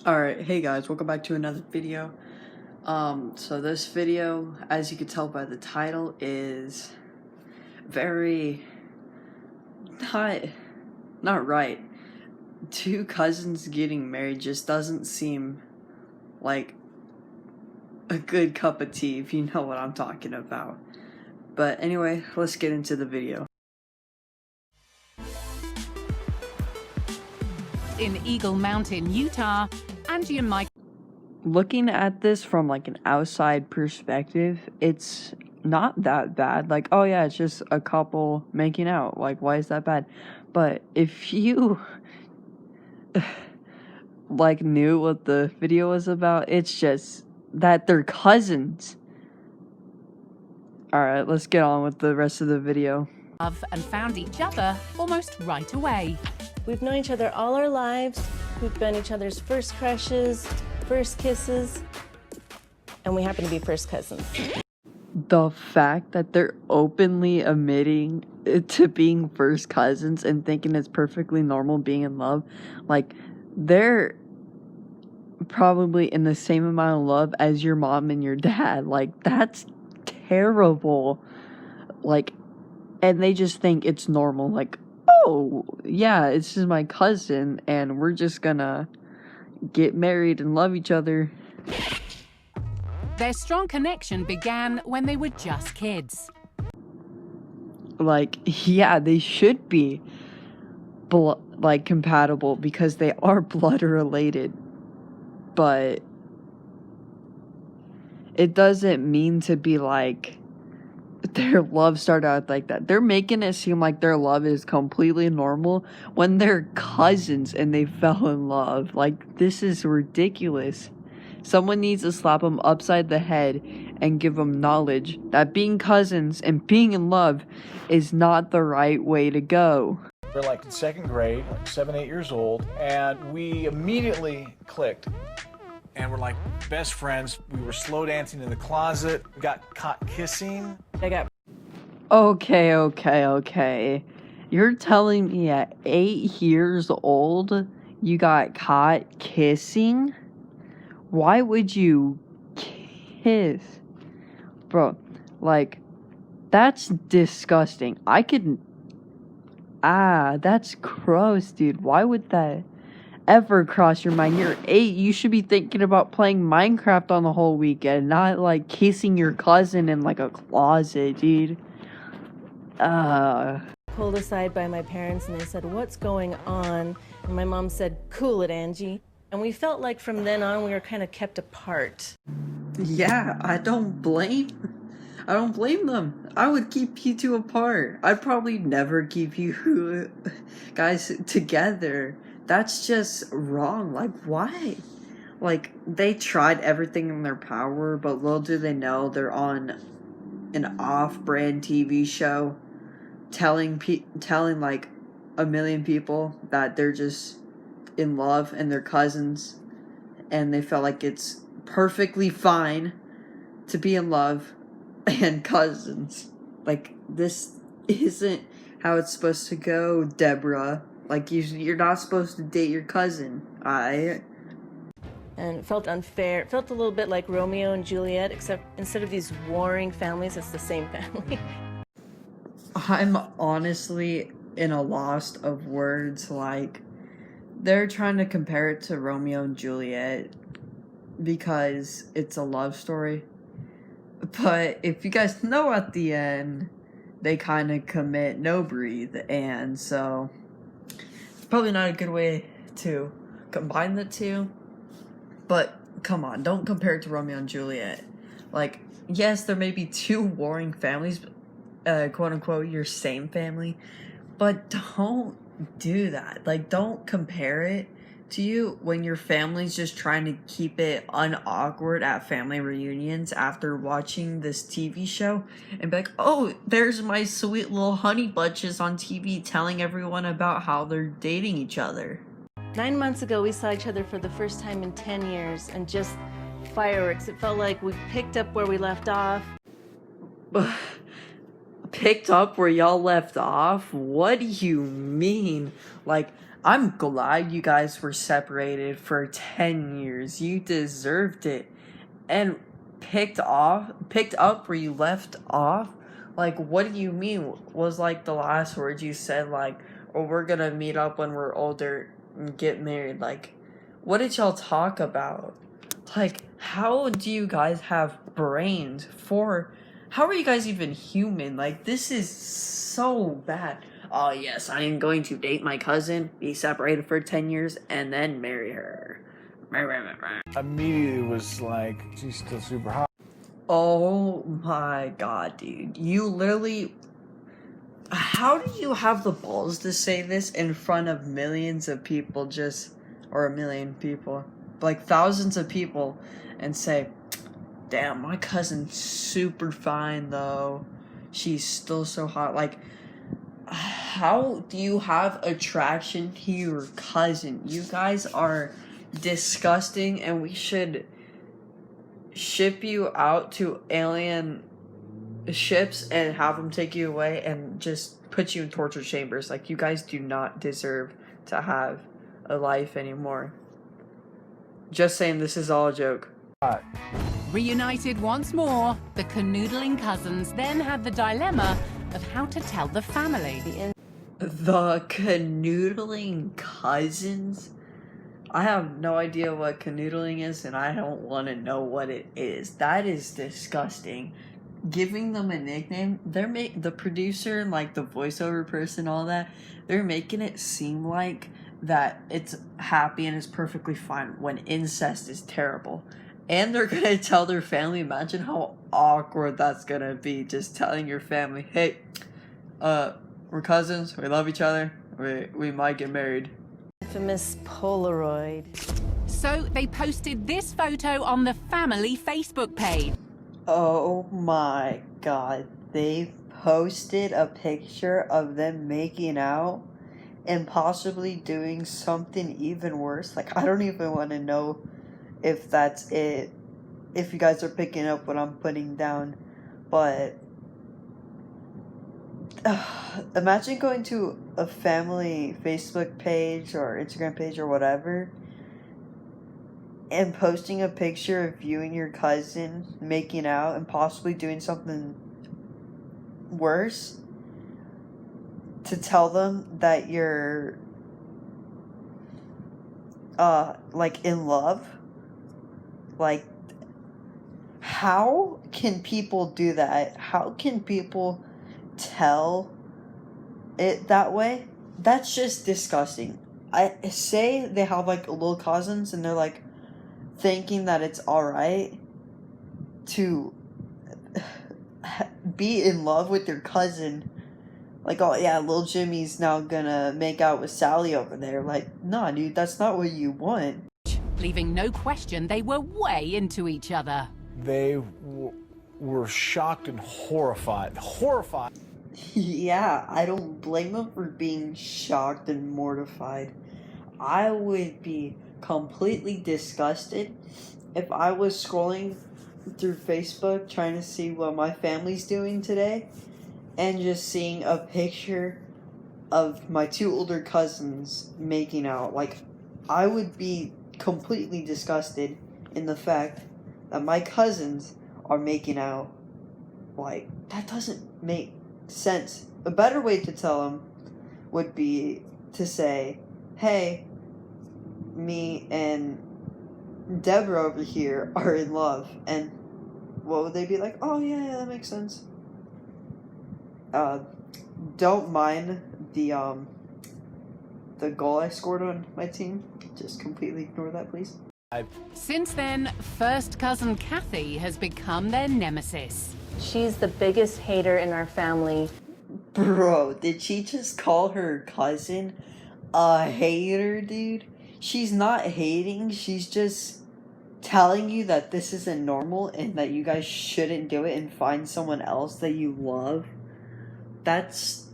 Alright, hey guys, welcome back to another video. So this video, as you can tell by the title, is very not right. Two cousins getting married just doesn't seem like a good cup of tea, if you know what I'm talking about. But anyway, let's get into the video. In Eagle Mountain, Utah, Angie and Mike. Looking at this from like an outside perspective, it's not that bad. Like, oh yeah, it's just a couple making out. Like, why is that bad? But if you like knew what the video was about, it's just that they're cousins. Alright, let's get on with the rest of the video. And found each other almost right away. We've known each other all our lives. We've been each other's first crushes, first kisses, and we happen to be first cousins. The fact that they're openly admitting to being first cousins and thinking it's perfectly normal being in love, like, they're probably in the same amount of love as your mom and your dad. Like, that's terrible. Like, and they just think it's normal. Like, oh, yeah, this is my cousin, and we're just gonna get married and love each other. Their strong connection began when they were just kids. Like, yeah, they should be like compatible because they are blood related, but it doesn't mean to be like their love started out like that. They're making it seem like their love is completely normal when they're cousins and they fell in love. Like, this is ridiculous. Someone needs to slap them upside the head and give them knowledge that being cousins and being in love is not the right way to go. We're like in second grade, like 7, 8 years old, and we immediately clicked. And we're like best friends. We were slow dancing in the closet. We got caught kissing. Okay. You're telling me at 8 years old you got caught kissing? Why would you kiss? Bro, like, that's disgusting. That's gross, dude. Why would that ever cross your mind? You're 8. You should be thinking about playing Minecraft on the whole weekend, not like kissing your cousin in like a closet, dude. Pulled aside by my parents and they said, "What's going on?" And my mom said, "Cool it, Angie." And we felt like from then on we were kind of kept apart. Yeah, I don't blame them. I would keep you two apart. I'd probably never keep you guys together. That's just wrong. Like, why? Like, they tried everything in their power, but little do they know they're on an off-brand TV show telling like a million people that they're just in love and they're cousins, and they felt like it's perfectly fine to be in love and cousins. Like, this isn't how it's supposed to go, Deborah. Like, you're not supposed to date your cousin. And it felt unfair. It felt a little bit like Romeo and Juliet, except instead of these warring families, it's the same family. I'm honestly in a loss of words. Like, they're trying to compare it to Romeo and Juliet because it's a love story. But if you guys know, at the end, they kind of commit no breathe, and so it's probably not a good way to combine the two. But come on, don't compare it to Romeo and Juliet. Like, yes, there may be two warring families, quote unquote, your same family, but don't do that. Like, don't compare it to you when your family's just trying to keep it unawkward at family reunions after watching this TV show and be like, oh, there's my sweet little honey bunches on TV telling everyone about how they're dating each other. 9 months ago, we saw each other for the first time in 10 years, and just fireworks. It felt like we picked up where we left off. Picked up where y'all left off? What do you mean? Like, I'm glad you guys were separated for 10 years. You deserved it. And picked up where you left off? Like, what do you mean? Was like the last words you said, like, or we're gonna meet up when we're older and get married? Like, what did y'all talk about? Like, how do you guys have brains for, how are you guys even human? Like, this is so bad. Oh, yes, I am going to date my cousin, be separated for 10 years, and then marry her. Immediately was like, she's still super hot. Oh my god, dude. You literally. How do you have the balls to say this in front of millions of people, just. Or a million people? Like thousands of people, and say, damn, my cousin's super fine though. She's still so hot. Like, how do you have attraction to your cousin? You guys are disgusting, and we should ship you out to alien ships and have them take you away and just put you in torture chambers. Like, you guys do not deserve to have a life anymore. Just saying, this is all a joke. Reunited once more, the canoodling cousins then had the dilemma of how to tell the family. The canoodling cousins? I have no idea what canoodling is, and I don't want to know what it is. That is disgusting. Giving them a nickname, the producer and like the voiceover person, all that, they're making it seem like that it's happy and it's perfectly fine when incest is terrible. And they're gonna tell their family. Imagine how awkward that's gonna be, just telling your family, hey, we're cousins, we love each other, we might get married. Infamous Polaroid. So they posted this photo on the family Facebook page. Oh my god, they posted a picture of them making out and possibly doing something even worse. Like, I don't even want to know if that's it, if you guys are picking up what I'm putting down, but imagine going to a family Facebook page or Instagram page or whatever and posting a picture of you and your cousin making out and possibly doing something worse to tell them that you're like in love. Like, how can people do that? How can people tell it that way? That's just disgusting. I say they have like little cousins and they're like thinking that it's alright to be in love with your cousin. Like, oh yeah, little Jimmy's now gonna make out with Sally over there. Like, nah, dude, that's not what you want. Leaving no question they were way into each other. They were shocked and horrified. Horrified. Yeah, I don't blame them for being shocked and mortified. I would be completely disgusted if I was scrolling through Facebook trying to see what my family's doing today and just seeing a picture of my two older cousins making out. Like, I would be completely disgusted in the fact that my cousins are making out. Like, that doesn't make sense. A better way to tell them would be to say, hey, me and Deborah over here are in love. And what would they be like? Oh yeah, that makes sense. Don't mind the goal I scored on my team. Just completely ignore that, please. Since then, first cousin Kathy has become their nemesis. She's the biggest hater in our family. Bro, did she just call her cousin a hater, dude? She's not hating, she's just telling you that this isn't normal and that you guys shouldn't do it and find someone else that you love. That's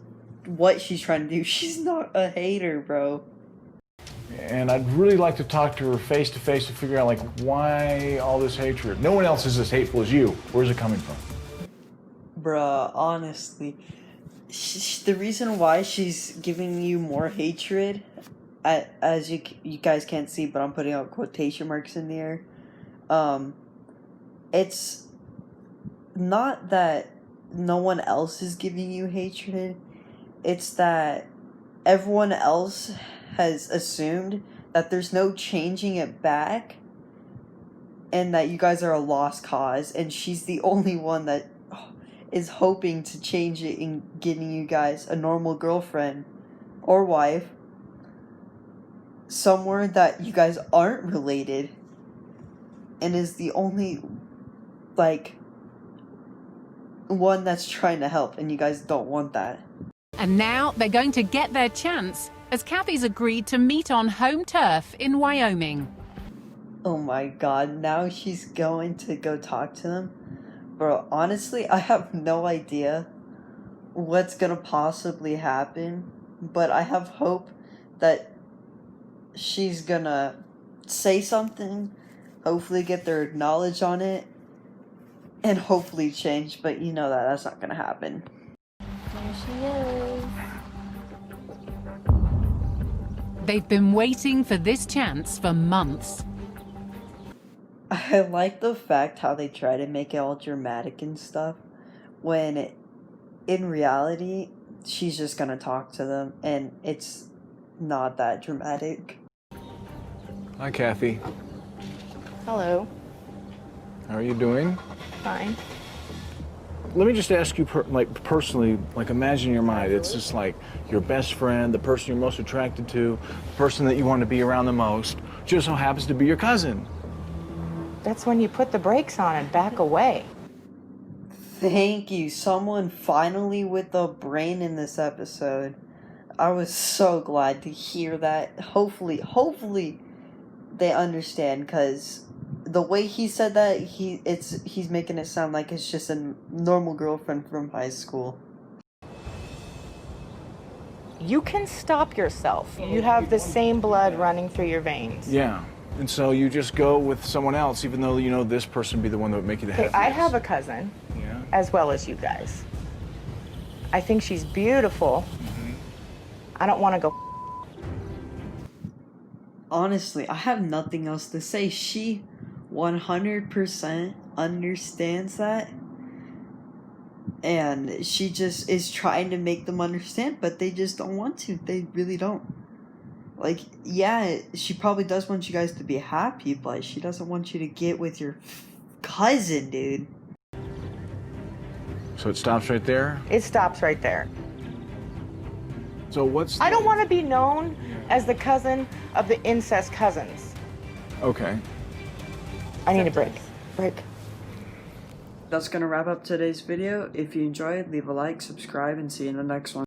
what she's trying to do. She's not a hater, bro. And I'd really like to talk to her face to face to figure out, like, why all this hatred? No one else is as hateful as you. Where's it coming from? Bruh, honestly, the reason why she's giving you more hatred, as you guys can't see, but I'm putting out quotation marks in the air. It's not that no one else is giving you hatred. It's that everyone else has assumed that there's no changing it back, and that you guys are a lost cause, and she's the only one that is hoping to change it in getting you guys a normal girlfriend or wife somewhere that you guys aren't related, and is the only like one that's trying to help, and you guys don't want that. And now they're going to get their chance, as Kathy's agreed to meet on home turf in Wyoming. Oh my god, now she's going to go talk to them? Bro, honestly, I have no idea what's gonna possibly happen, but I have hope that she's gonna say something, hopefully get their knowledge on it, and hopefully change, but you know that's not gonna happen. There she is. They've been waiting for this chance for months. I like the fact how they try to make it all dramatic and stuff, when in reality, she's just gonna talk to them, and it's not that dramatic. Hi, Kathy. Hello. How are you doing? Fine. Let me just ask you, personally, imagine your mind. It's just like your best friend, the person you're most attracted to, the person that you want to be around the most, just so happens to be your cousin. That's when you put the brakes on and back away. Thank you, someone finally with a brain in this episode. I was so glad to hear that. Hopefully they understand, because the way he said that, he's making it sound like it's just a normal girlfriend from high school. You can stop yourself. You have the same blood running through your veins. Yeah. And so you just go with someone else, even though you know this person would be the one that would make you the Okay, happiest. I have a cousin, Yeah. as well as you guys. I think she's beautiful. I don't want to go. Honestly, I have nothing else to say. She 100% understands that. And she just is trying to make them understand, but they just don't want to. They really don't. Like, yeah, she probably does want you guys to be happy, but she doesn't want you to get with your cousin, dude. So it stops right there? It stops right there. So what's... I don't want to be known as the cousin of the incest cousins. Okay. I need a break. Break. That's gonna wrap up today's video. If you enjoyed, leave a like, subscribe, and see you in the next one.